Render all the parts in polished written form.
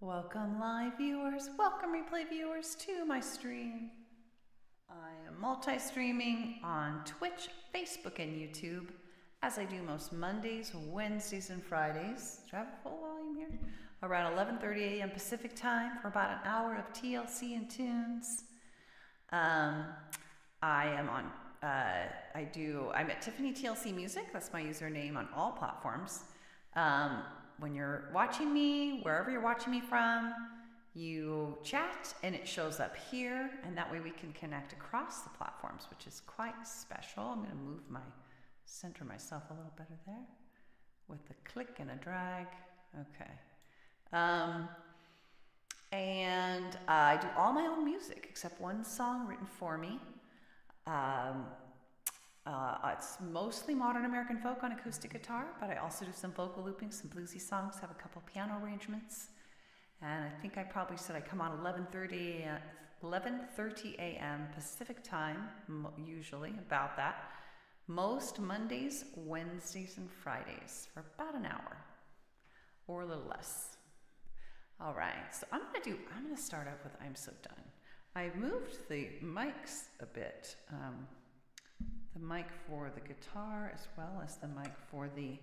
Welcome live viewers, welcome replay viewers to my stream. I am multi-streaming on Twitch, Facebook, and YouTube as I do most Mondays, Wednesdays, and Fridays. Do I have a full volume here? Around 11:30 a.m. Pacific time for about an hour of TLC and tunes. I'm at TiffanyTLCMusic. That's my username on all platforms. When you're watching me, wherever you're watching me from, you chat and it shows up here, and that way we can connect across the platforms, which is quite special. I'm going to center myself a little better there with a click and a drag. Okay. And I do all my own music except one song written for me. It's mostly modern American folk on acoustic guitar, but I also do some vocal looping, some bluesy songs, have a couple piano arrangements. And I think I probably said I come on 11:30 a.m. Pacific time, usually about that. Most Mondays, Wednesdays, and Fridays for about an hour or a little less. All right, so I'm gonna start off with I'm So Done. I moved the mics a bit. The mic for the guitar as well as the mic for the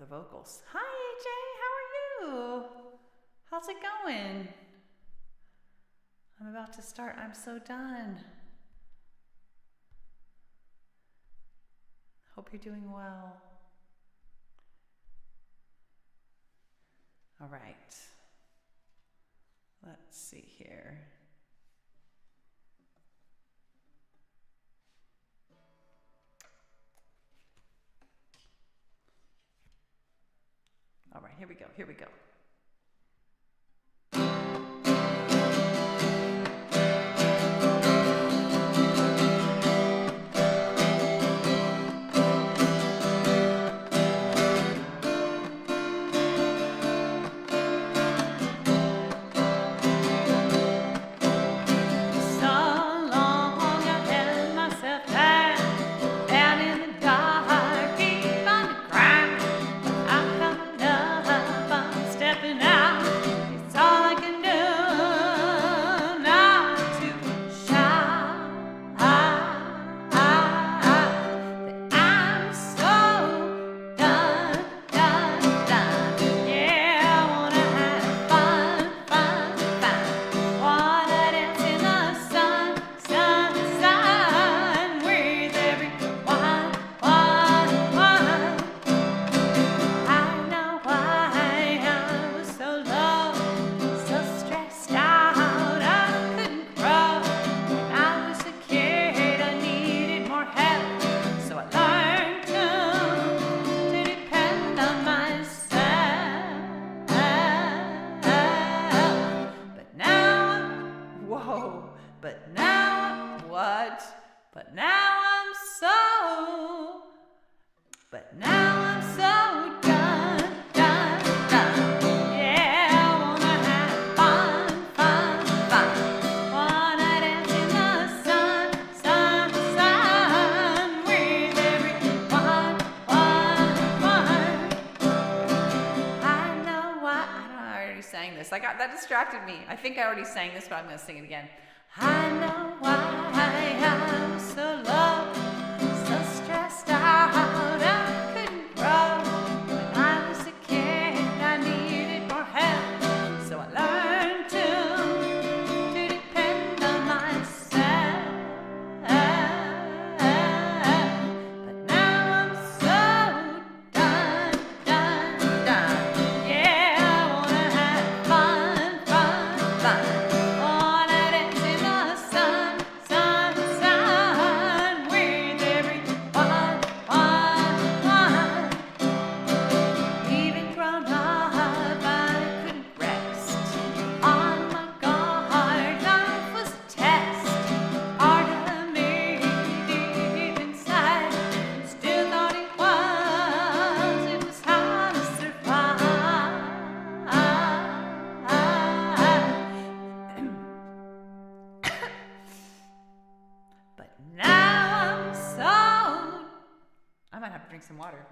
vocals. Hi AJ, how are you? How's it going? I'm about to start I'm So Done. Hope you're doing well. All right. Let's see here. All right, here we go. But now I'm so done. Yeah, I wanna have fun. Wanna dance in the sun, with everyone. I know why. I already sang this. That distracted me. I think I already sang this, but I'm gonna sing it again. I know why I'm so low, so stressed out. I couldn't grow. When I was a kid, I needed more help. So I learned to depend on myself. But now I'm so done. Yeah, I wanna have fun. Wanna dance in the sun, with everyone. Even grown up, I couldn't rest. On my guard, life was a test. Part of me deep inside still thought it was how to survive. But now I'm so. I might have to drink some water.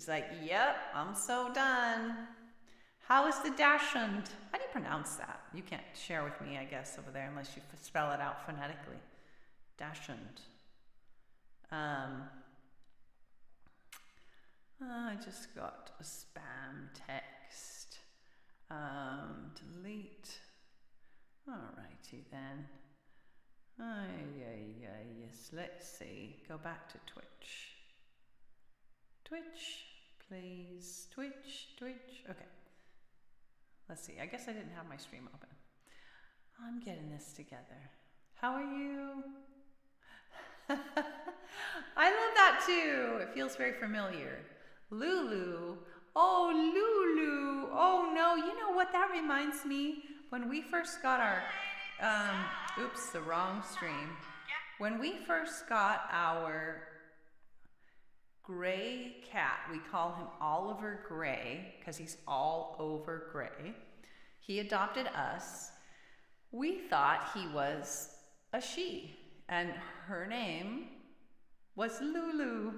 He's like, yep, I'm so done. How is the dachshund? How do you pronounce that? You can't share with me, I guess, over there unless you spell it out phonetically. Dachshund. I just got a spam text. Delete. Alrighty then. Yes, let's see. Go back to Twitch. Twitch, please. Twitch. Okay. Let's see. I guess I didn't have my stream open. I'm getting this together. How are you? I love that too. It feels very familiar. Lulu. Oh, Lulu. Oh no, you know what that reminds me? When we first got our, oops, the wrong stream. When we first got our gray cat, we call him Oliver Gray because he's all over gray. He adopted us. We thought he was a she, and her name was Lulu.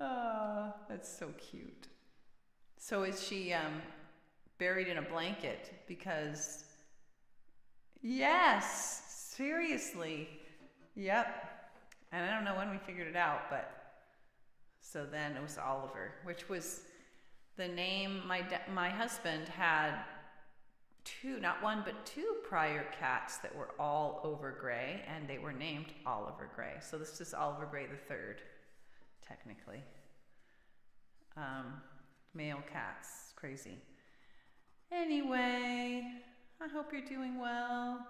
Oh, that's so cute. So is she buried in a blanket? Because, yes, seriously, yep. And I don't know when we figured it out, but so then it was Oliver, which was the name. My husband had two, not one, but two prior cats that were all over gray, and they were named Oliver Gray. So this is Oliver Gray the third, technically. Male cats, crazy. Anyway, I hope you're doing well.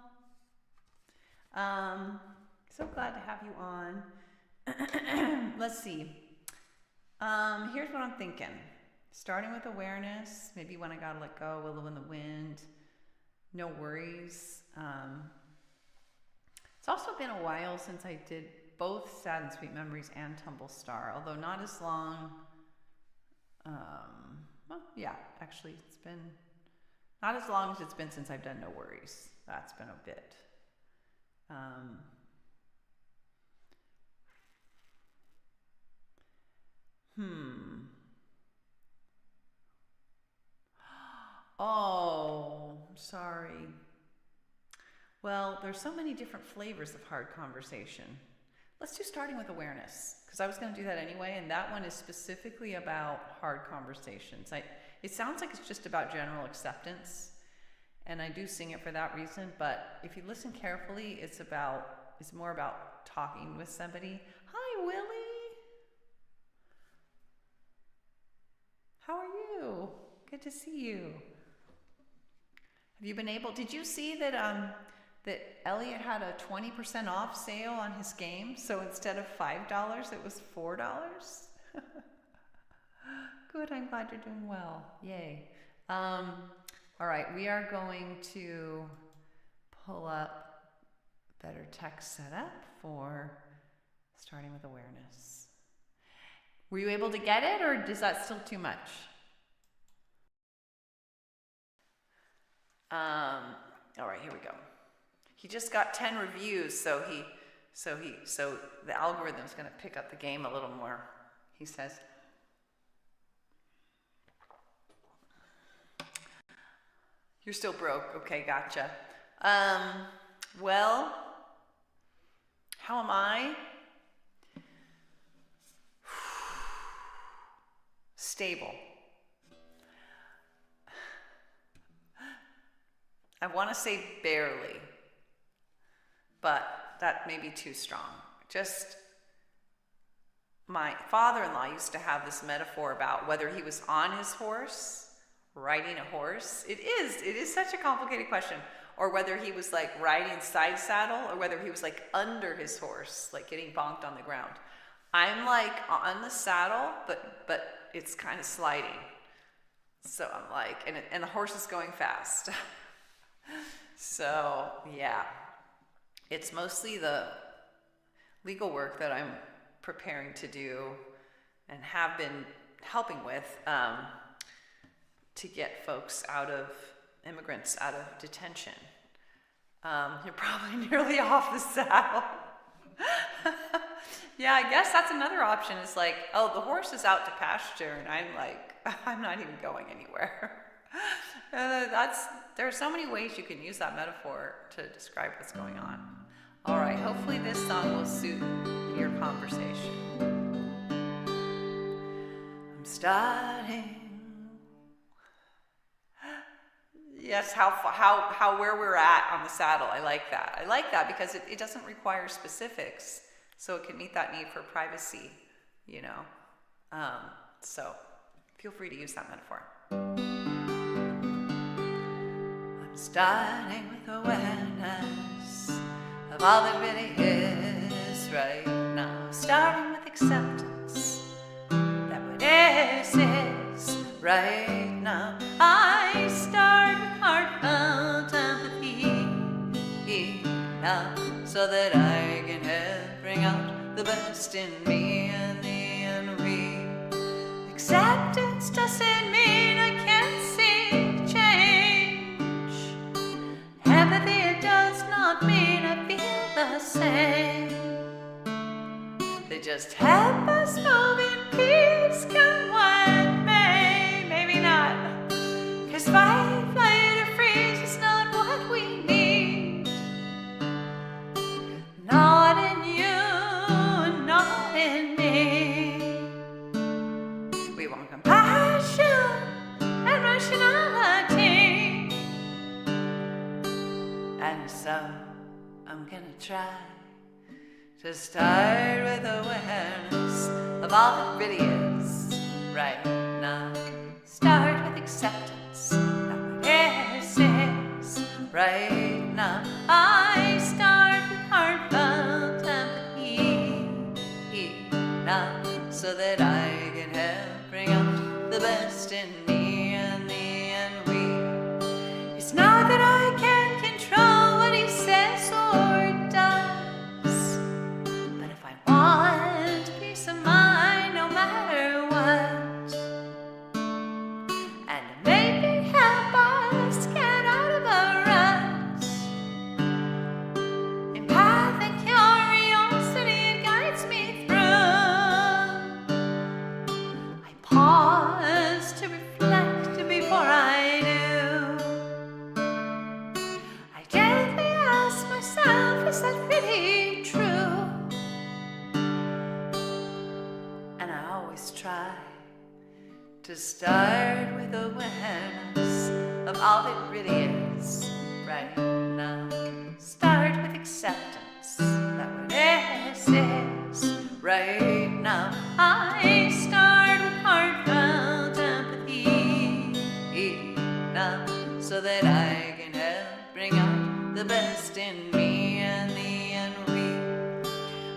So glad to have you on. Let's see. Here's what I'm thinking. Starting with awareness, maybe when I gotta let go, Willow in the Wind, no worries. It's also been a while since I did both Sad and Sweet Memories and Tumble Star, although not as long. Well, yeah, actually, it's been not as long as it's been since I've done No Worries. That's been a bit. Oh, sorry. Well, there's so many different flavors of hard conversation. Let's do starting with awareness, because I was going to do that anyway, and that one is specifically about hard conversations. It sounds like it's just about general acceptance, and I do sing it for that reason, but if you listen carefully, it's more about talking with somebody. Hi, Willie. How are you? Good to see you. Have you been able, did you see that that Elliot had a 20% off sale on his game? So instead of $5, it was $4. Good, I'm glad you're doing well. Yay. All right, we are going to pull up better text setup for starting with awareness. Were you able to get it, or is that still too much? All right, here we go. He just got 10 reviews, so the algorithm's going to pick up the game a little more, he says. You're still broke. Okay, gotcha. Well, how am I? Stable. I want to say barely, but that may be too strong. Just, my father-in-law used to have this metaphor about whether he was on his horse, riding a horse. It is such a complicated question. Or whether he was like riding side saddle, or whether he was like under his horse, like getting bonked on the ground. I'm like on the saddle, but it's kind of sliding. So I'm like, and the horse is going fast. So yeah, it's mostly the legal work that I'm preparing to do and have been helping with to get immigrants out of detention. You're probably nearly off the saddle. Yeah, I guess that's another option. It's like, oh, the horse is out to pasture, and I'm like, I'm not even going anywhere. There are so many ways you can use that metaphor to describe what's going on. All right, hopefully this song will suit your conversation. I'm starting. Yes, where we're at on the saddle. I like that. I like that because it doesn't require specifics, so it can meet that need for privacy, you know. So feel free to use that metaphor. I'm starting with awareness of all that really is right now. Starting with acceptance that what is right now. I start with heartfelt empathy now, so that I can help bring out the best in me and the envy. Acceptance doesn't mean I can't see change. Empathy, it does not mean I feel the same. They just help us move in peace, come what may. Maybe not, 'cause fight, flight, or freeze is not what we need. Not in you, not in me. We want compassion and rationality. And so I'm gonna try to start with awareness of all that really is right now. Start with acceptance that what is right now. I start with heartfelt empathy now, so that I can help bring out the best in me and the envy. It's not that I can control what he says or does, but if I want peace of mind no matter what, and maybe help us get out of a rut, empathic curiosity, it guides me through. I pause to reflect before I do. I gently ask myself, is that really true? And I always try to start with awareness of all that really is right now. Start with acceptance that what is right now. I start with heartfelt empathy now, so that I can help bring out the best in me and the envy.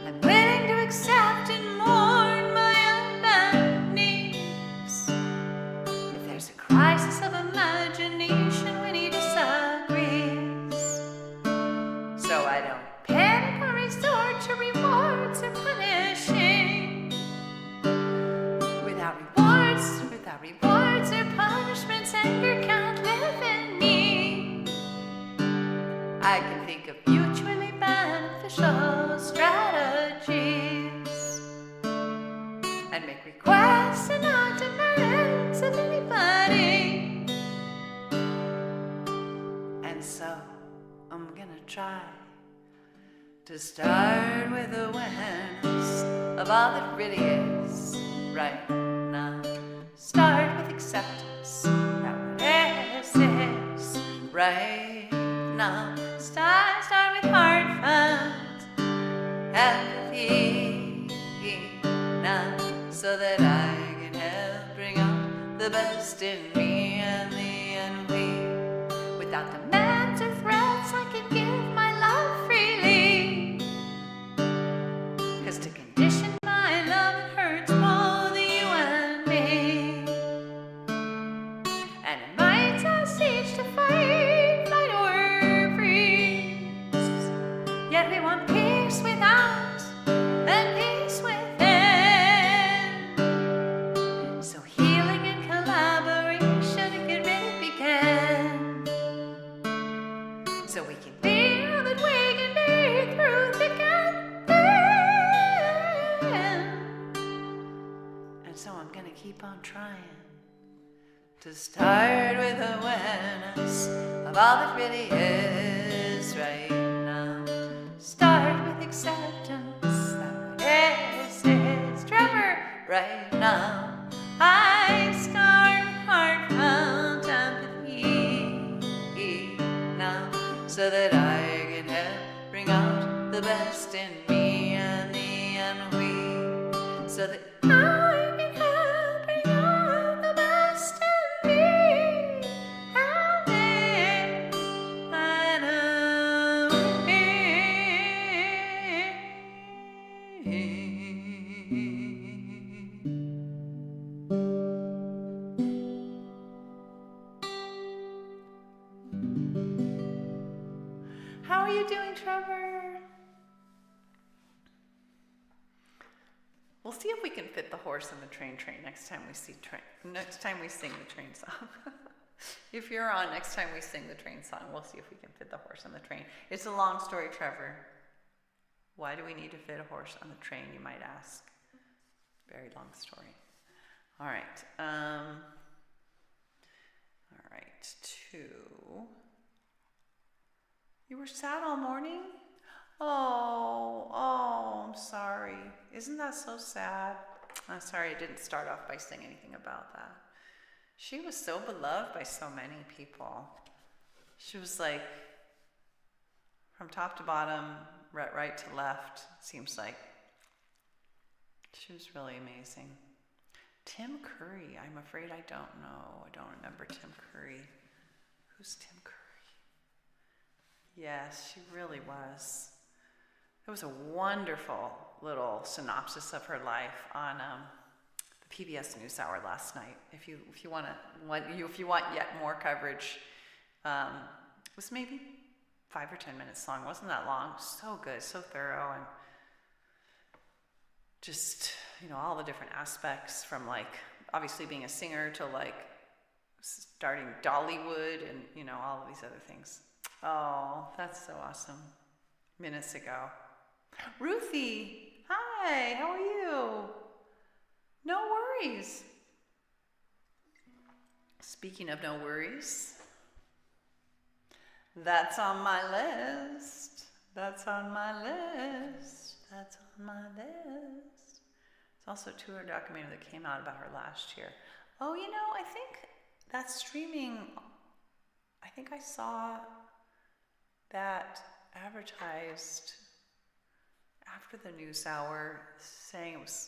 I'm willing to accept and mourn my unmet needs. If there's a crisis of imagination when he disagrees, so I don't panic or resort to rewards or punishing. Without rewards or punishments, anger can't live in me. I can think of mutually beneficial strategies and make requests and not demands of anybody. And so I'm gonna try to start with awareness of all that really is right now. Start with acceptance that what is right now. Start with heartfelt empathy now, so that I can help bring out the best in me and the envy. Without demands or threats, I can give my love freely. 'Cause to condition my love, it hurts both you and me. And it might us each to fight, flight or freeze. Yet we want peace without and peace within. So healing and collaboration, it can really begin. So we can be all that we can be through thick and thin. keep on trying to start with awareness of all that really is right now. Start with acceptance that is Trevor right now. I start with heartfelt empathy now, so that I can help bring out the best in me and thee and we, so that I can help bring out the best in me and thee and How are you doing, Trevor? We'll see if we can fit the horse in the train next time we sing the train song. If you're on next time we sing the train song, we'll see if we can fit the horse on the train. It's a long story, Trevor. Why do we need to fit a horse on the train, you might ask? Very long story. All right. All right. 2. You were sad all morning? Oh, I'm sorry. Isn't that so sad? I'm sorry I didn't start off by saying anything about that. She was so beloved by so many people. She was like, from top to bottom, right to left, seems like. She was really amazing. Tim Curry, I'm afraid I don't know. I don't remember Tim Curry. Who's Tim Curry? Yes, she really was. There was a wonderful little synopsis of her life on the PBS NewsHour last night. If you want yet more coverage, it was maybe 5 or 10 minutes long. It wasn't that long. So good, so thorough, and just all the different aspects from obviously being a singer to starting Dollywood and all of these other things. Oh, that's so awesome. Minutes ago. Ruthie, hi, how are you? No worries. Speaking of no worries, that's on my list. That's on my list. That's on my list. It's also a tour documentary that came out about her last year. Oh, I think that's streaming. I think I saw that advertised after the NewsHour, saying it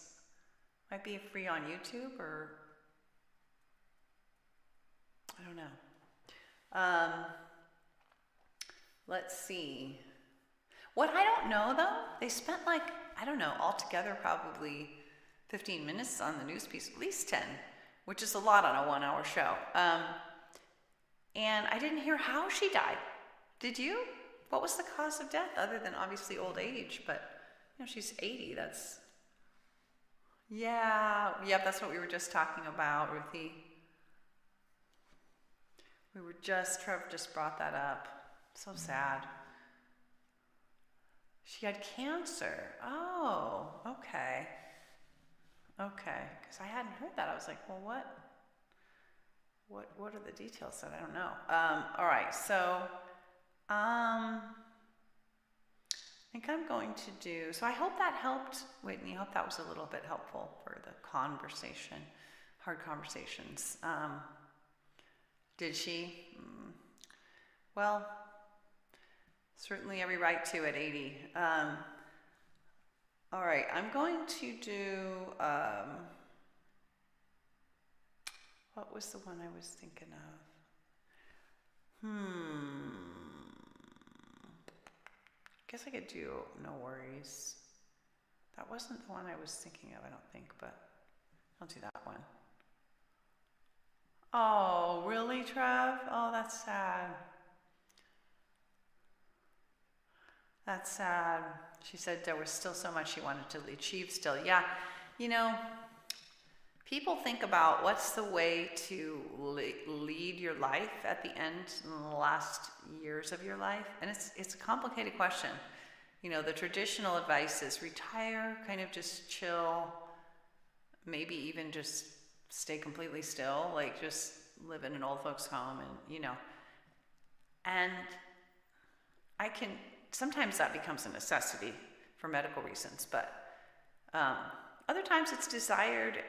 might be free on YouTube, or I don't know. Let's see. What I don't know though, they spent altogether probably 15 minutes on the news piece, at least 10, which is a lot on a 1-hour show. And I didn't hear how she died. Did you? What was the cause of death, other than obviously old age? But she's 80. That's that's what we were just talking about, Ruthie. Trevor just brought that up. So sad. She had cancer. Oh, okay. Because I hadn't heard that. I was like, well, what are the details that I don't know? All right, so I think I'm going to do, so I hope that helped, Whitney. I hope that was a little bit helpful for the conversation, hard conversations. Did she? Well, certainly every right to at 80. All right, I'm going to do, what was the one I was thinking of? Guess I could do No Worries. That wasn't the one I was thinking of, I don't think, but I'll do that one. Oh, really, Trev? Oh, that's sad. That's sad. She said there was still so much she wanted to achieve still. Yeah, people think about what's the way to lead your life at the end, in the last years of your life, and it's a complicated question. The traditional advice is retire, kind of just chill, maybe even just stay completely still, like just live in an old folks home, and and sometimes that becomes a necessity for medical reasons, but other times it's desired,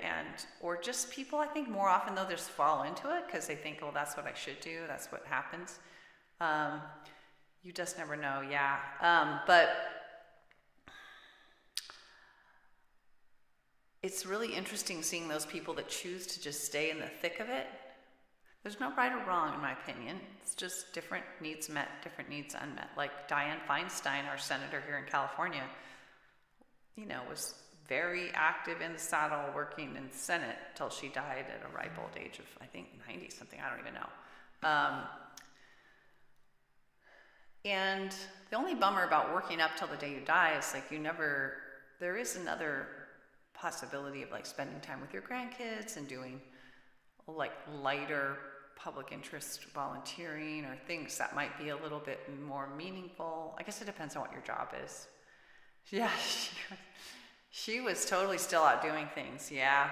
or just people, I think more often though, just fall into it because they think, well, that's what I should do, that's what happens. You just never know, yeah. But it's really interesting seeing those people that choose to just stay in the thick of it. There's no right or wrong, in my opinion. It's just different needs met, different needs unmet. Like Dianne Feinstein, our senator here in California, was very active in the saddle, working in the Senate till she died at a ripe old age of, I think, 90 something. I don't even know. And the only bummer about working up till the day you die is like there is another possibility of like spending time with your grandkids and doing like lighter public interest volunteering or things that might be a little bit more meaningful. I guess it depends on what your job is. Yeah, she was totally still out doing things. Yeah.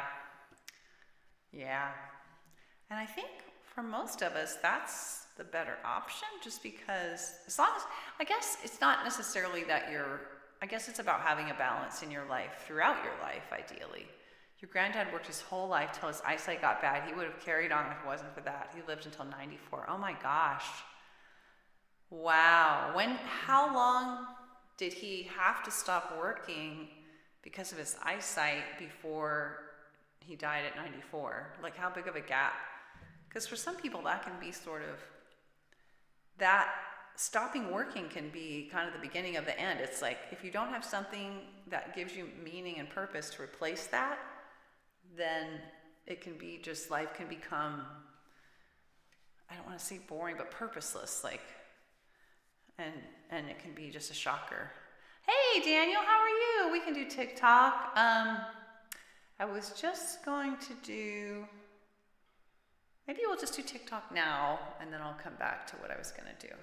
And I think for most of us, that's the better option, just because as long as, I guess it's not necessarily that I guess it's about having a balance in your life, throughout your life, ideally. Your granddad worked his whole life till his eyesight got bad. He would have carried on if it wasn't for that. He lived until 94. Oh my gosh. Wow. How long did he have to stop working because of his eyesight before he died at 94? Like, how big of a gap? Because for some people that can be sort of, that stopping working can be kind of the beginning of the end. It's like, if you don't have something that gives you meaning and purpose to replace that, then it can be just, life can become, I don't want to say boring, but purposeless, like, and it can be just a shocker. Hey Daniel, how are you? We can do TikTok. I was just going to do, maybe we'll just do TikTok now, and then I'll come back to what I was going to do.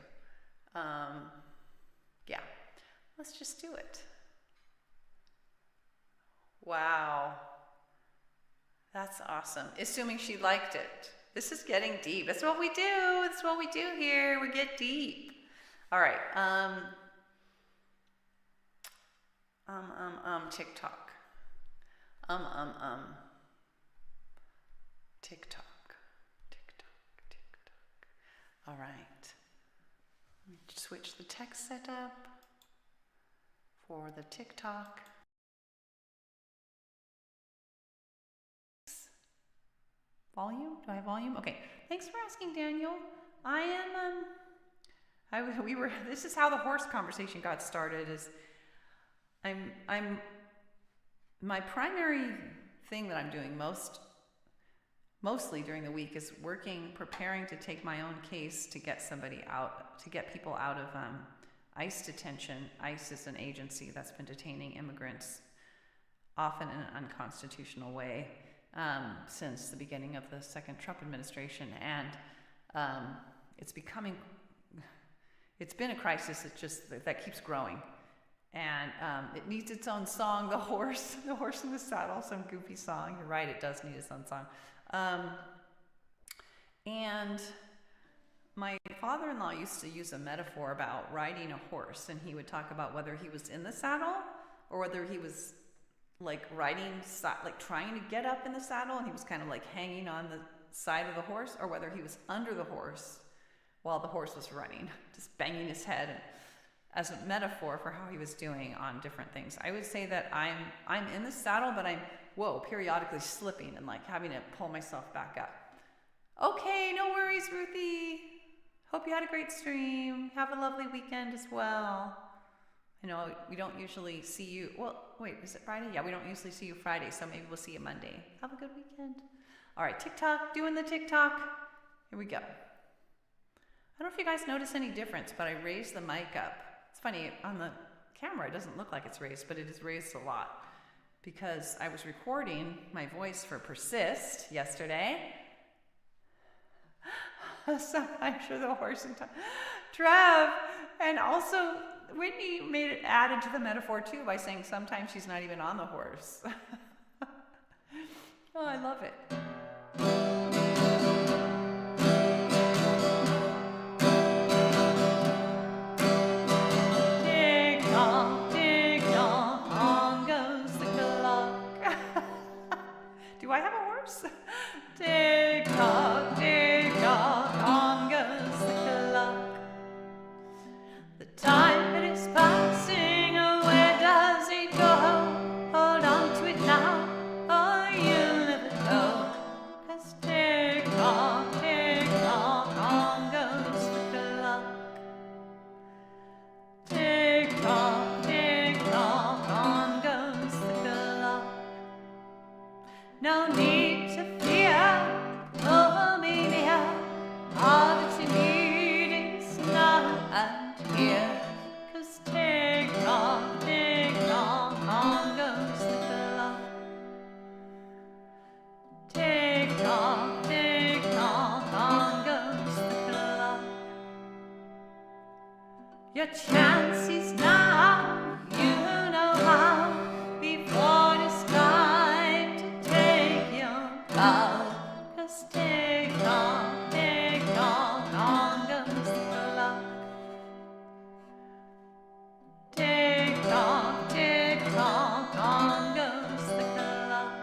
Yeah, let's just do it. Wow. That's awesome. Assuming she liked it. This is getting deep. That's what we do. That's what we do here. We get deep. All right. TikTok. TikTok. All right. Let me switch the text setup for the TikTok. Volume? Do I have volume? Okay. Thanks for asking, Daniel. This is how the horse conversation got started. My primary thing that I'm doing mostly during the week is preparing to take my own case to get somebody out, to get people out of ICE detention. ICE is an agency that's been detaining immigrants, often in an unconstitutional way, since the beginning of the second Trump administration, and it's been a crisis that keeps growing, and it needs its own song. The horse in the saddle, some goofy song. You're right, it does need its own song. And my father-in-law used to use a metaphor about riding a horse, and he would talk about whether he was in the saddle or whether he was like trying to get up in the saddle and he was kind of like hanging on the side of the horse, or whether he was under the horse while the horse was running, just banging his head, as a metaphor for how he was doing on different things. I would say that I'm in the saddle, but I'm periodically slipping and like having to pull myself back up. Okay, no worries, Ruthie. Hope you had a great stream. Have a lovely weekend as well. I know we don't usually see you. Well, wait, is it Friday? Yeah, we don't usually see you Friday, so maybe we'll see you Monday. Have a good weekend. All right, TikTok, doing the TikTok. Here we go. I don't know if you guys notice any difference, but I raised the mic up. It's funny, on the camera it doesn't look like it's raised, but it is raised a lot because I was recording my voice for Persist yesterday. Sometimes for the horse and Trev, and also Whitney added to the metaphor too by saying sometimes she's not even on the horse. Oh, I love it. Your chance is now, you know how, before it's time to take your bow. 'Cause tick tock, on goes the clock. Tick tock, on goes the clock.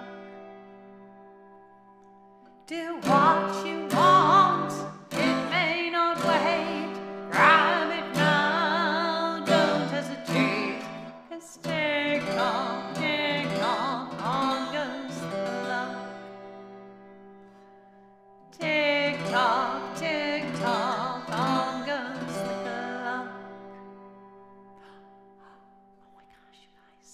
Do what you want, it may not wait. Grab it now, don't hesitate. 'Cause tick tock, on goes the clock. Tick tock, on goes the clock. Oh my gosh, you guys.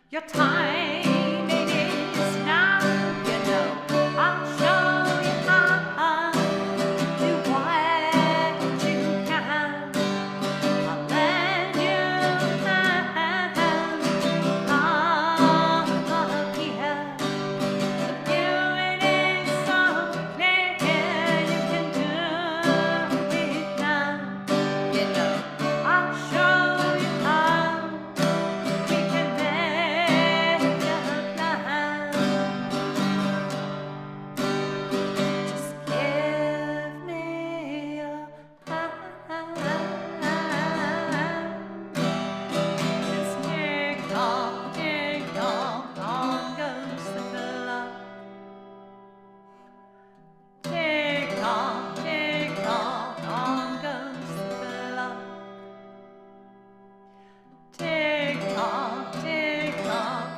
Your time it is now, you know. I'll show you how. Do what you can. I'll lend you a hand. Up here. The viewing is so clear. You can do it now. You know, I'll show you how. We can make a plan. Just give me your hand. It's tick tock, on goes the clock. Tick tock, on goes the clock. Tick tock,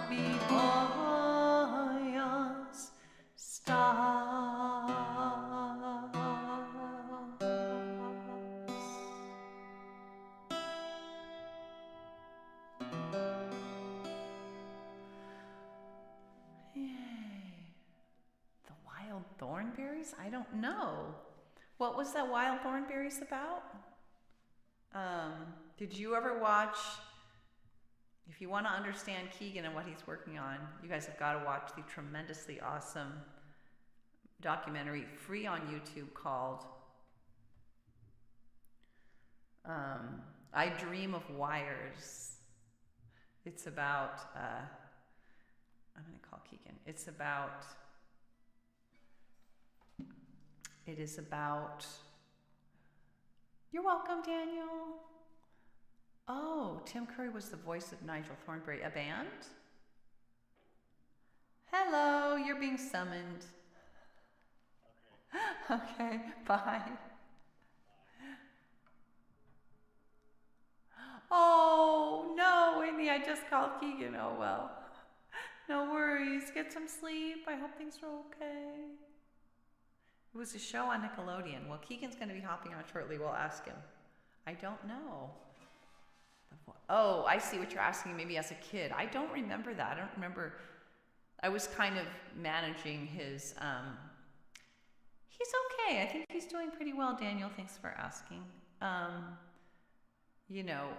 before yours starts. Yay. The wild thornberries? I don't know. What was that wild thornberries about? Did you ever watch, if you want to understand Keegan and what he's working on, you guys have got to watch the tremendously awesome documentary free on YouTube called I Dream of Wires. It's about, I'm going to call Keegan. It is about, you're welcome, Daniel. Oh, Tim Curry was the voice of Nigel Thornberry. A band? Hello, you're being summoned. Okay, bye. Oh, no, Whitney, I just called Keegan. Oh, well. No worries. Get some sleep. I hope things are okay. It was a show on Nickelodeon. Well, Keegan's going to be hopping on shortly. We'll ask him. I don't know. Oh, I see what you're asking, maybe as a kid. I don't remember that. I don't remember. I was kind of managing his, he's okay. I think he's doing pretty well, Daniel. Thanks for asking. You know,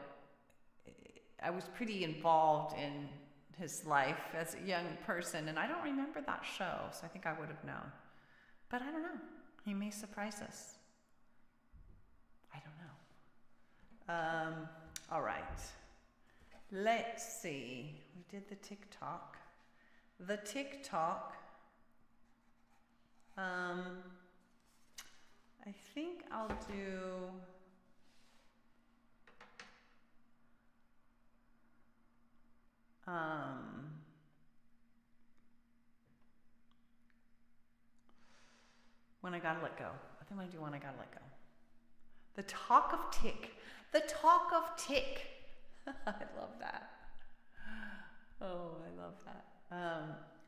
I was pretty involved in his life as a young person, and I don't remember that show, so I think I would have known. But I don't know. He may surprise us. I don't know. All right. Let's see. We did the TikTok. The TikTok. I think I'll do. When I Gotta Let Go. I think I'm gonna do When I Gotta Let Go. The Talk of Tick. The Talk of Tick. I love that. Oh, I love that.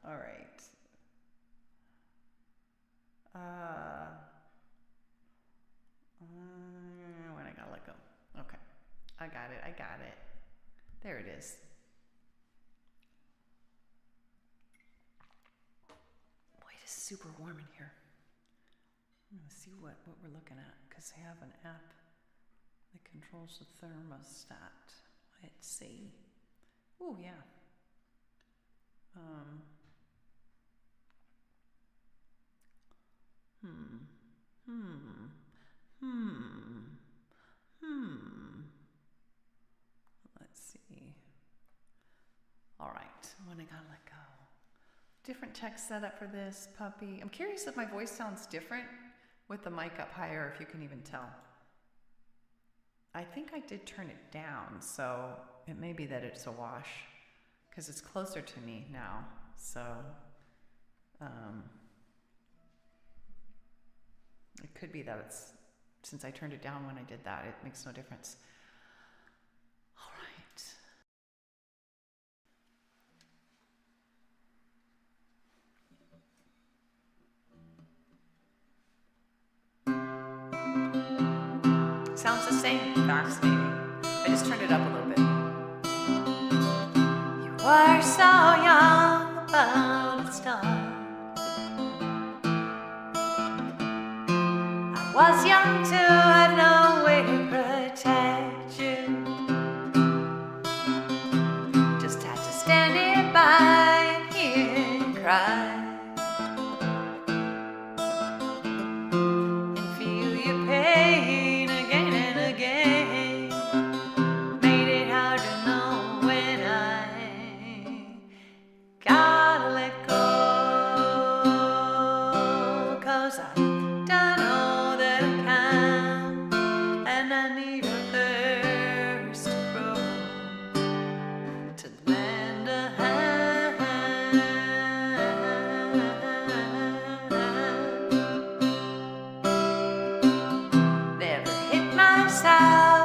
All right. When I Gotta Let Go. Okay. I got it. There it is. Boy, it is super warm in here. I'm going to see what we're looking at, because I have an app that controls the thermostat. Let's see. Oh, yeah. when I gotta let go. Different tech setup for this puppy. I'm curious if my voice sounds different with the mic up higher, if you can even tell. I think I did turn it down, so it may be that it's a wash, because it's closer to me now. So it could be that it's, since I turned it down when I did that, it makes no difference. All right. Sounds the same. Fascinating. I just turned it up a little bit. You were so young about its start. I was young too, had no way to protect you. Just had to stand nearby and hear you cry.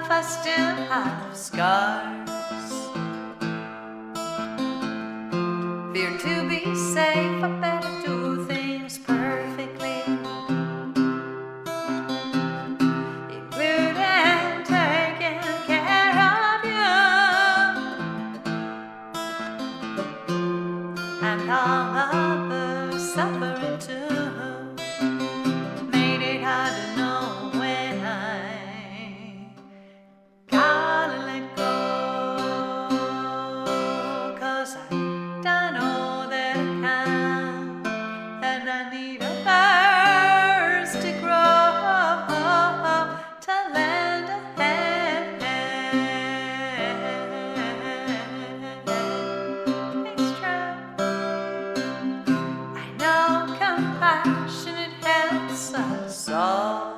I still have scars. Fear to be safe, I better do things perfectly, including taking care of you and all others suffering too. Made it hard to know when I gotta let go, 'cause I've done all that I can, and I need a thirst to grow, to lend a hand. It's true, I know compassion, it helps us all.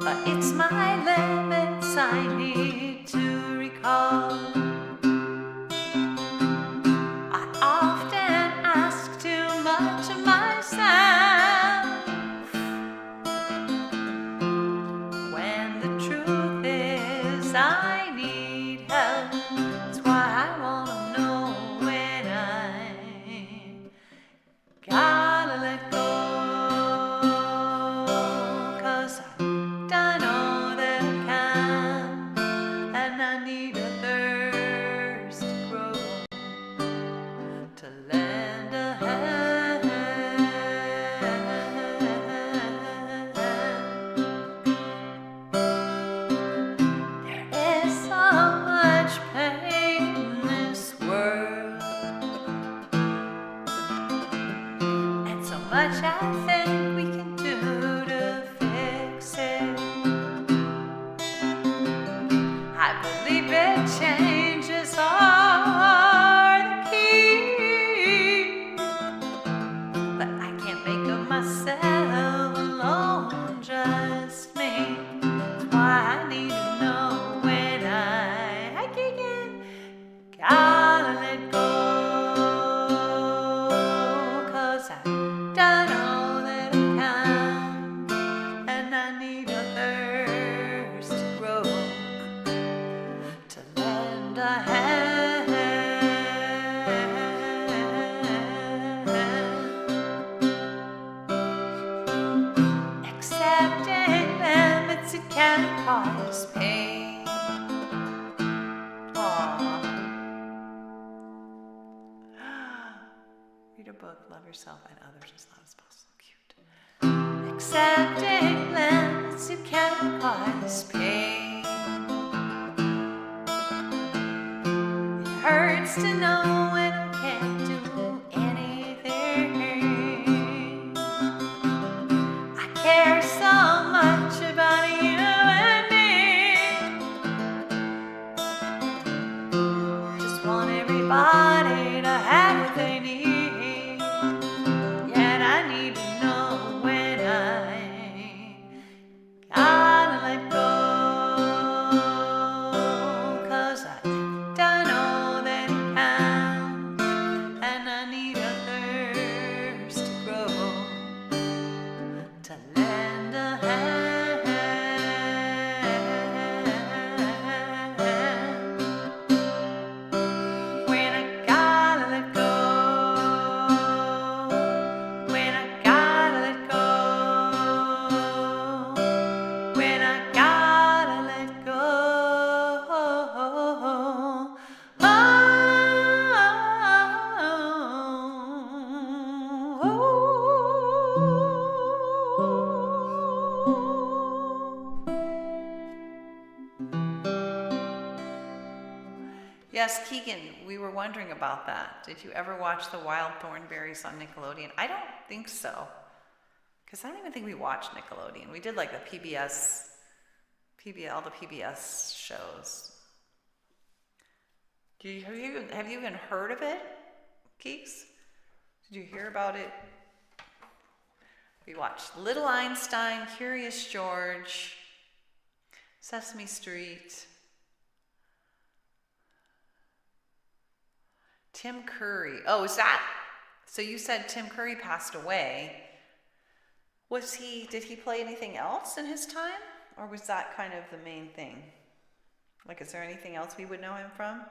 But it's my limits I need to recall. I often ask too much of myself, when the truth is I need help. That's why I wanna know when I gotta let go, 'cause I've done all that I can, and I need a thirst to grow, to lend a hand. There is so much pain in this world, and so much I think we can do to fix it. I believe it changes are the key, but I can't make of myself alone, just me. That's why I need to know when I kick in, gotta let go, 'cause I've done all that I can, and I need a thirst to grow, to lend a hand. Accepting limits, it can cause pain. Aww. Read a book, love yourself and others as loud as possible. Cute. Accepting limits, it can cause pain. It hurts to know when I can't do anything. I care so much about you and me. Yes, Keegan, we were wondering about that. Did you ever watch the Wild Thornberrys on Nickelodeon? I don't think so. Because I don't even think we watched Nickelodeon. We did like the all the PBS shows. Have you even heard of it, Keeks? Did you hear about it? We watched Little Einstein, Curious George, Sesame Street, Tim Curry. Oh, is that? So you said Tim Curry passed away. Did he play anything else in his time? Or was that kind of the main thing? Like, is there anything else we would know him from?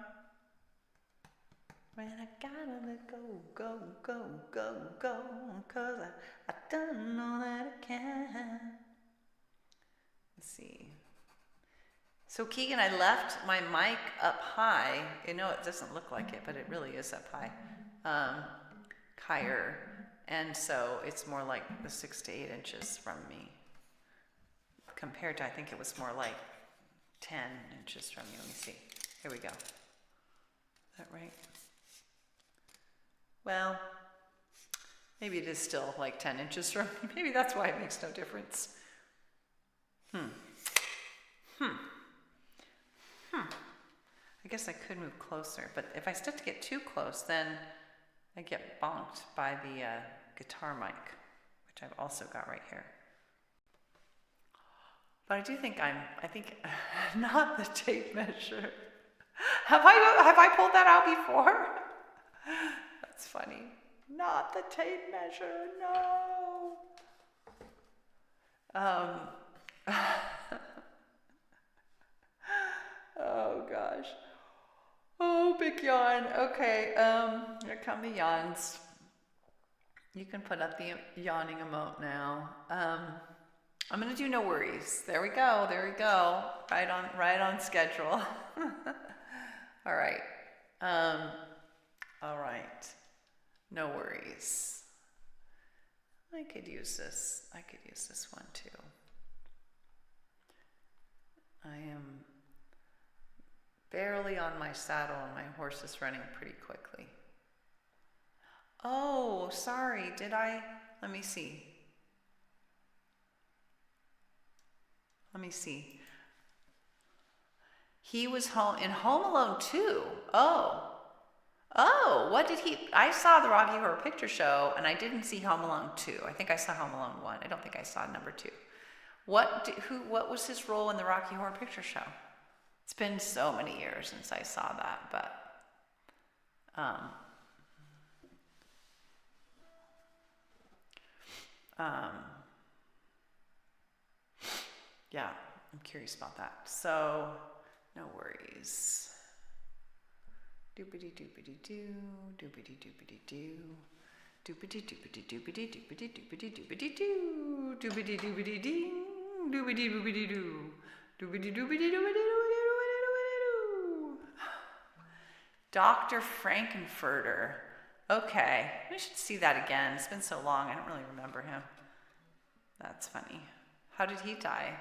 When I gotta let go, go, go, go, go, 'cause I don't know that I can. Let's see. So Keegan, I left my mic up high. You know, it doesn't look like it, but it really is up high. Higher. And so it's more like the 6 to 8 inches from me. Compared to, I think it was more like 10 inches from you. Let me see. Here we go. Is that right? Well, maybe it is still like 10 inches from me. Maybe that's why it makes no difference. I guess I could move closer, but if I start to get too close, then I get bonked by the guitar mic, which I've also got right here. But I do think I think not the tape measure. Have I pulled that out before? That's funny. Not the tape measure, no. Oh gosh. Oh, big yawn. Okay, here come the yawns. You can put up the yawning emote now. I'm gonna do No Worries. There we go. Right on schedule. All right. All right. No Worries. I could use this one too. I am barely on my saddle and my horse is running pretty quickly. Oh, sorry. Let me see. He was in Home Alone 2. Oh, what did he? I saw the Rocky Horror Picture Show and I didn't see Home Alone 2. I think I saw Home Alone 1. I don't think I saw number 2. What was his role in the Rocky Horror Picture Show? It's been so many years since I saw that, but yeah, I'm curious about that. So, No Worries. Doopity doopity doo, doopity doopity doo, doopity doopity doopity doopity doopity doopity doo, doopity doopity ding, doopity doopity doo, doopity doopity doopity doo. Dr. Frankenfurter. Okay, we should see that again. It's been so long, I don't really remember him. That's funny. How did he die?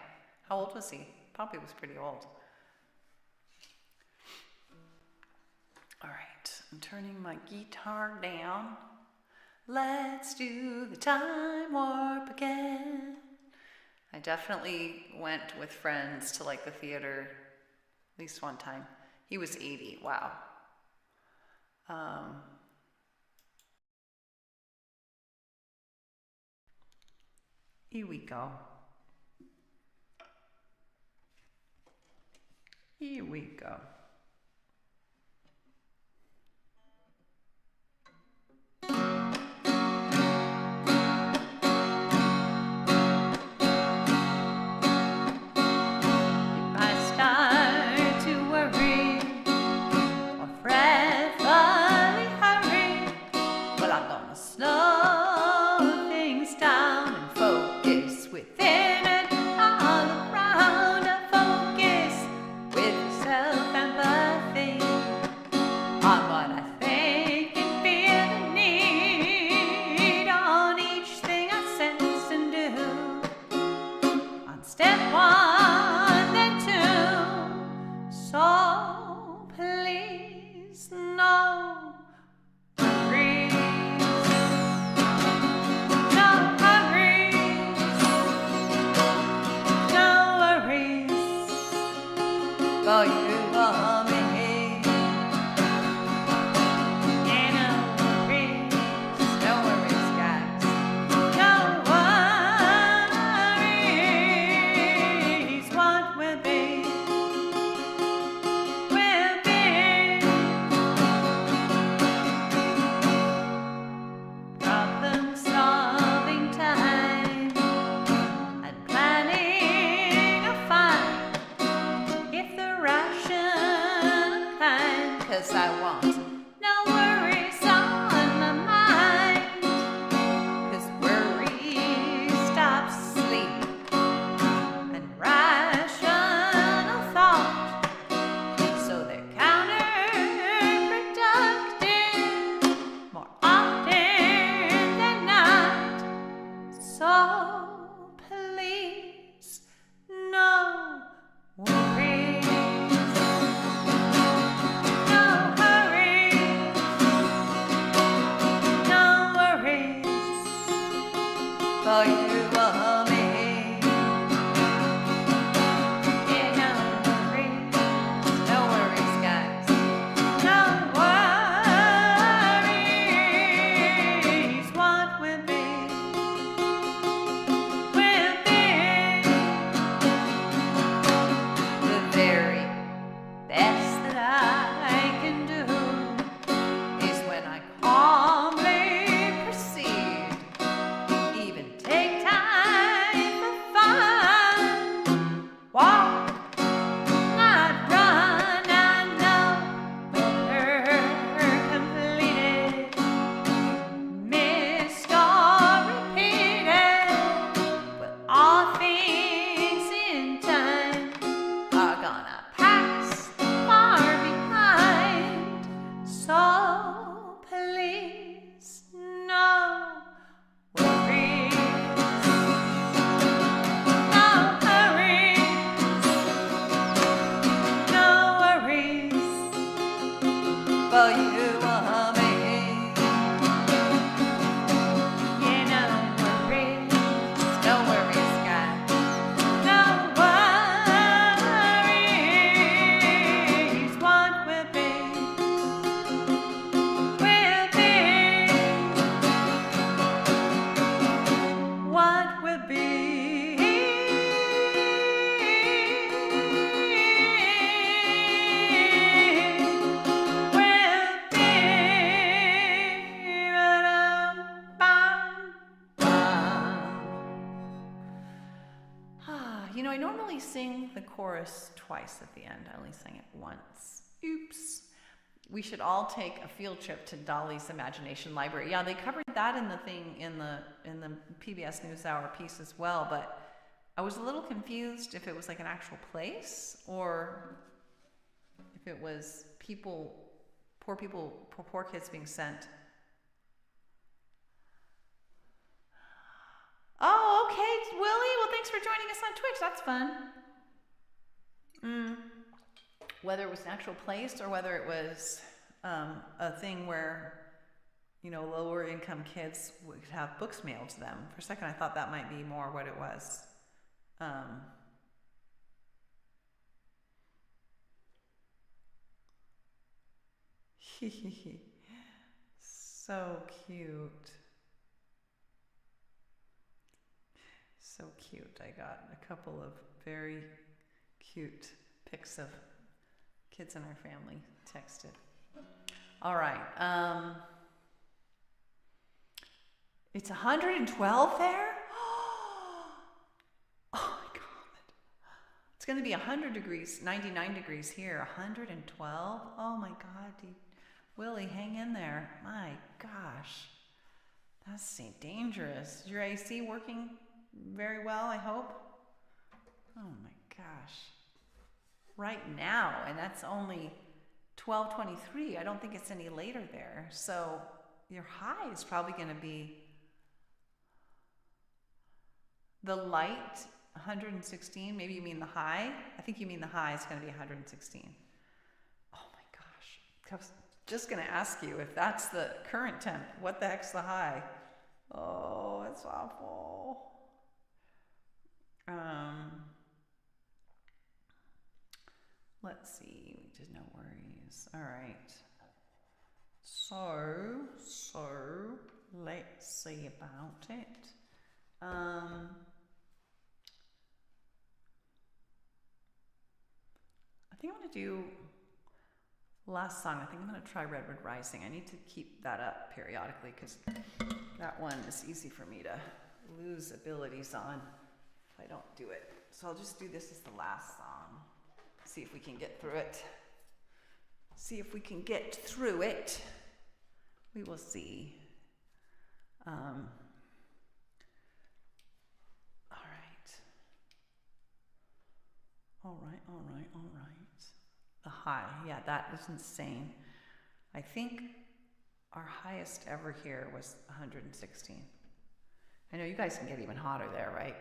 How old was he? Probably was pretty old. All right, I'm turning my guitar down. Let's do the time warp again. I definitely went with friends to like the theater at least one time. He was 80, wow. Here we go. Here we go. Step one, then two, so please for you or me. I want no worries on my mind, 'cause worry stops sleep and rational thought, so they're counterproductive more often than not. So please, no worries. For you or me. Yeah, no worries, guys. No worries. What will be, the very best that I can do is when I calmly proceed. Walk, not run, I know we're completed, missed or repeated, but all things in time are gonna pass far behind. So please, no worries. For you or me. Yeah, no worries, guys. No worries. What will be, what will be. You know, I normally sing the chorus twice at the end. I only sang it once. Oops. We should all take a field trip to Dolly's Imagination Library. Yeah, they covered that in the thing in the PBS NewsHour piece as well, but I was a little confused if it was like an actual place or if it was poor kids being sent. Oh, okay, Willie. Well, thanks for joining us on Twitch. That's fun. Whether it was an actual place or whether it was a thing where, you know, lower income kids would have books mailed to them. For a second, I thought that might be more what it was. So cute. So cute. I got a couple of very cute pics of kids in our family texted. All right. It's 112 there? Oh my God. It's going to be 100 degrees, 99 degrees here. 112? Oh my God, dude. Willie, hang in there. My gosh. That's dangerous. Is your AC working very well, I hope? Oh my gosh. Right now, and that's only 12:23. I don't think it's any later there. So your high is probably going to be the light 116. Maybe you mean the high. I think you mean the high is going to be 116. Oh my gosh. I was just going to ask you if that's the current temp. What the heck's the high? Oh, it's awful. Let's let's see, we did no worries. All right. So let's see about it. I think I'm gonna do last song. I think I'm gonna try Redwood Rising. I need to keep that up periodically because that one is easy for me to lose abilities on if I don't do it. So I'll just do this as the last song. See if we can get through it. See if we can get through it. We will see. All right. The high, yeah, that is insane. I think our highest ever here was 116. I know you guys can get even hotter there, right?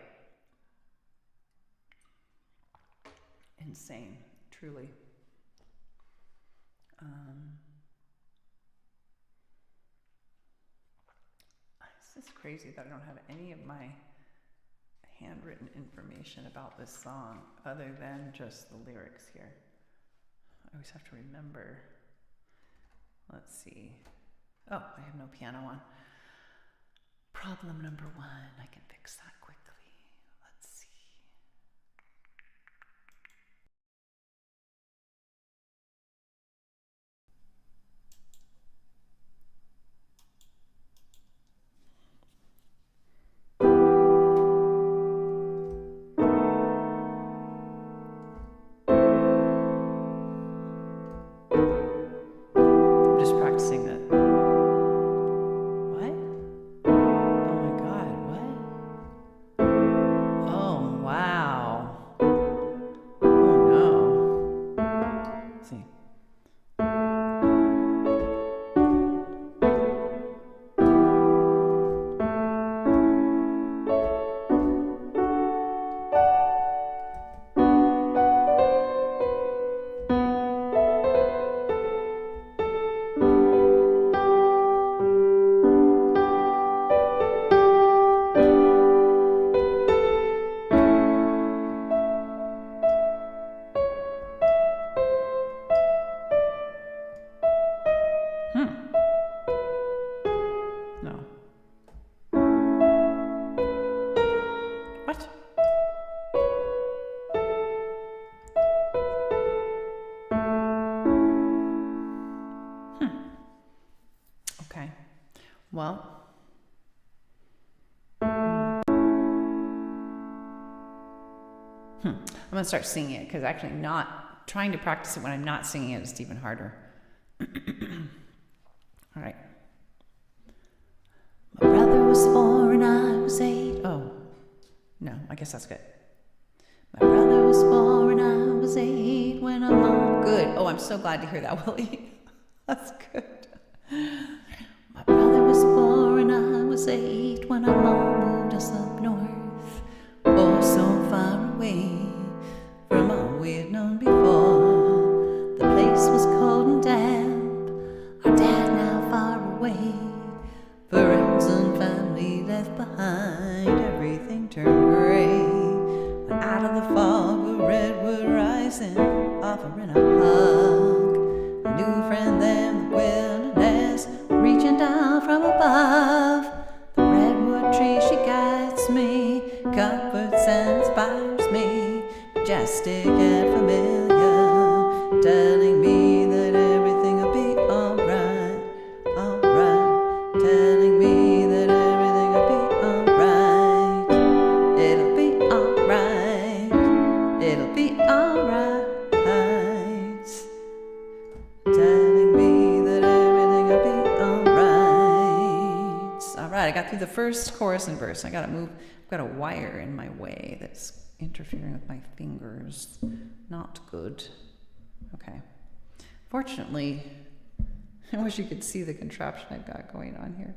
Insane, truly. It's just crazy that I don't have any of my handwritten information about this song other than just the lyrics here. I always have to remember. Let's see. Oh, I have no piano on. Problem number 1. I can fix that quickly. Let's see. Practicing that. What? Oh my God, what? Oh, wow. Oh no. Let's see. No. What? Okay. Well. I'm going to start singing it because actually not trying to practice it when I'm not singing it is even harder. All right. My brother was 4 and I was 8. Oh, no, I guess that's good. My brother was 4 and I was 8 when our mom... Good. Oh, I'm so glad to hear that, Willie. That's good. My brother was 4 and I was 8 when our mom moved us up north. Oh, so far away from all we'd known before. The place was cold and damp. Our dad now far away. Friends and family left behind. Everything turned gray. When out of the fog a redwood rising, offering a hug. A new friend there in the wilderness, reaching down from above. The redwood tree, she guides me, comforts and inspires me, majestic and familiar, telling me that everything will be alright, alright, telling me that everything will be alright, it'll be alright, it'll be alright, telling me that everything will be alright. Alright, I got through the first chorus and verse. I gotta move. I've got a wire in my way that's interfering with my fingers. Not good. Okay. Fortunately, I wish you could see the contraption I've got going on here.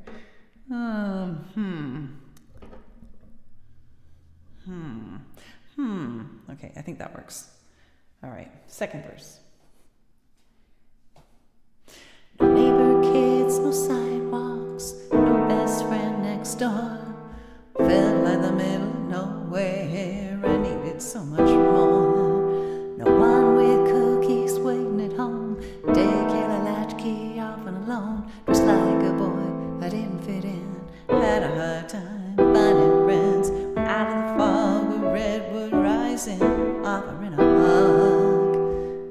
Okay, I think that works. All right, second verse. No neighbor kids, no sidewalks, no best friend next door. Felt like the middle of nowhere, I needed so much more. No one with cookies rising, offering a hug.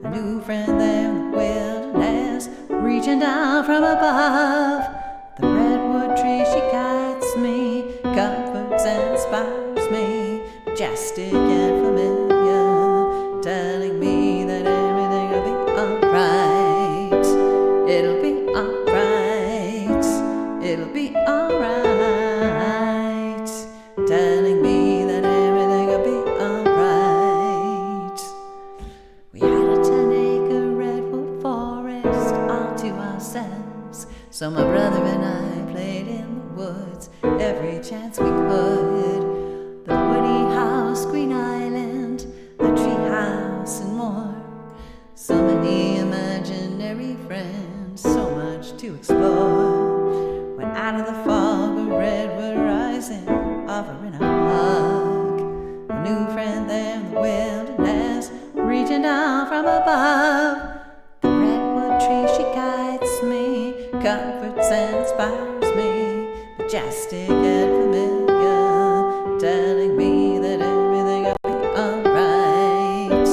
A new friend there in the wilderness, reaching down from above. The redwood tree, she guides me, comforts and inspires me, majestic and familiar, telling me that everything will be alright. It'll be alright. It'll be alright. Telling me that everything will be alright. We had a 10-acre redwood forest all to ourselves, so my brother and I played in the woods every chance we could. The woody house, Green Island, the tree house and more. So many imaginary friends, so much to explore. When out of the fog, a redwood rising, offering a hug. A new friend there in the wilderness, reaching down from above. The redwood tree, she guides me, comforts and inspires me, majestic and familiar, telling me that everything will be alright.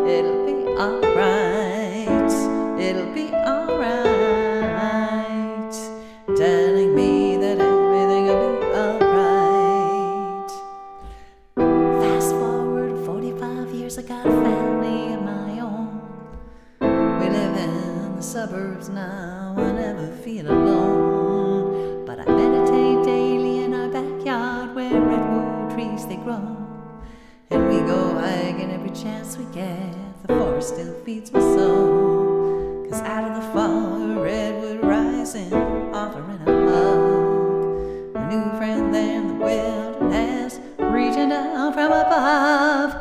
It'll be alright. It'll be alright. Telling me that everything will be alright. Fast forward 45 years, I got a family of my own. We live in the suburbs now, I never feel alone. But I meditate daily in our backyard where redwood trees they grow. And we go hiking every chance we get, the forest still feeds my soul. 'Cause out of the fog, a redwood rising, offering a hug. A new friend there in the wilderness, reaching down from above.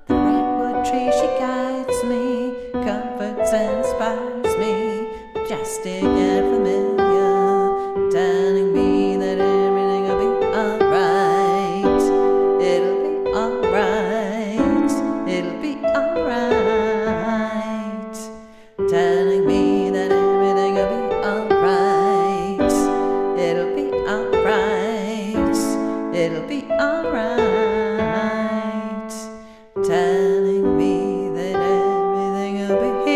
The redwood tree, she guides me, comforts and inspires me, majestic and familiar, telling me that everything will be alright. It'll be alright. It'll be alright. Telling me that everything will be alright. It'll be alright. It'll be alright. Telling me that everything will be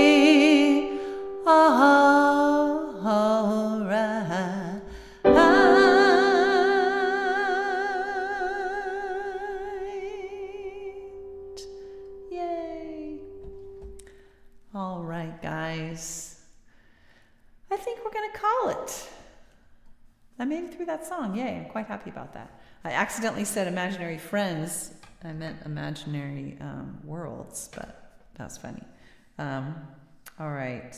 alright. Yay. All right, guys. I think we're going to call it. I made it through that song. Yay, I'm quite happy about that. I accidentally said imaginary friends. I meant imaginary worlds, but that's funny. All right.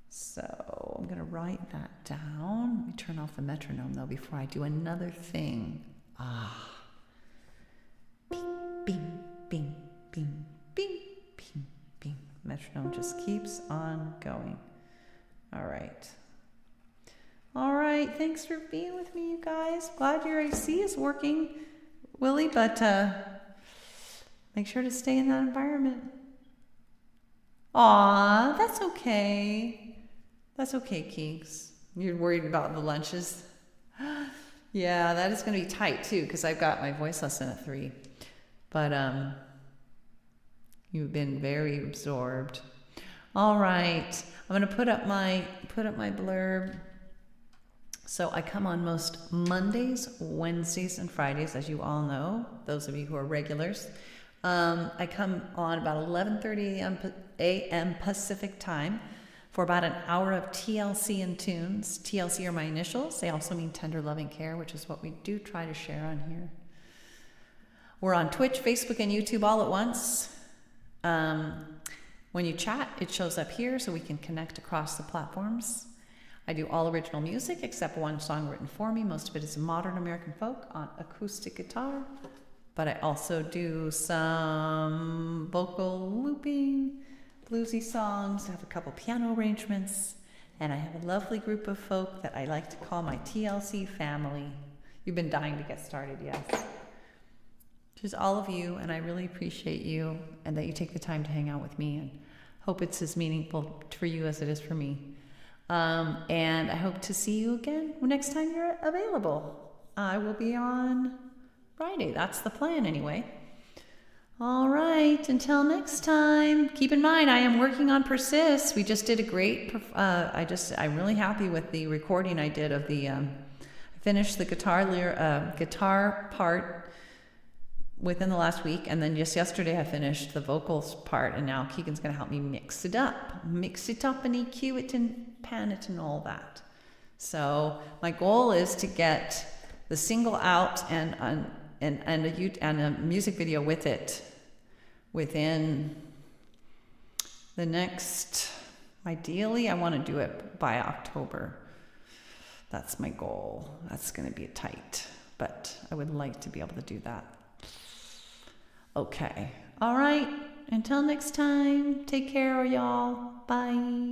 So I'm going to write that down. Let me turn off the metronome, though, before I do another thing. Bing, bing, bing, bing, bing, bing. Metronome just keeps on going. All right. All right. Thanks for being with me, you guys. Glad your AC is working, Willie, but make sure to stay in that environment. Aw, that's okay. That's okay, Keeks. You're worried about the lunches? Yeah, that is going to be tight, too, because I've got my voice lesson at 3. But you've been very absorbed. All right. I'm going to put up my blurb. So I come on most Mondays, Wednesdays, and Fridays, as you all know, those of you who are regulars. I come on about 11:30 a.m. Pacific time for about an hour of TLC and tunes. TLC are my initials. They also mean tender, loving care, which is what we do try to share on here. We're on Twitch, Facebook, and YouTube all at once. When you chat, it shows up here so we can connect across the platforms. I do all original music except one song written for me. Most of it is modern American folk on acoustic guitar. But I also do some vocal looping, bluesy songs. I have a couple piano arrangements. And I have a lovely group of folk that I like to call my TLC family. You've been dying to get started, yes. Just all of you, and I really appreciate you and that you take the time to hang out with me, and hope it's as meaningful for you as it is for me. And I hope to see you again next time you're available. I will be on Friday. That's the plan anyway. All right, until next time. Keep in mind, I am working on Persist. We just did a great, I'm really happy with the recording I did of the, finished the guitar part within the last week, and then just yesterday I finished the vocals part, and now Keegan's gonna help me mix it up and EQ it and pan it and all that. So my goal is to get the single out and a music video with it within the next, ideally I want to do it by October. That's my goal. That's going to be tight, but I would like to be able to do that. Okay. All right. Until next time, take care, y'all. Bye.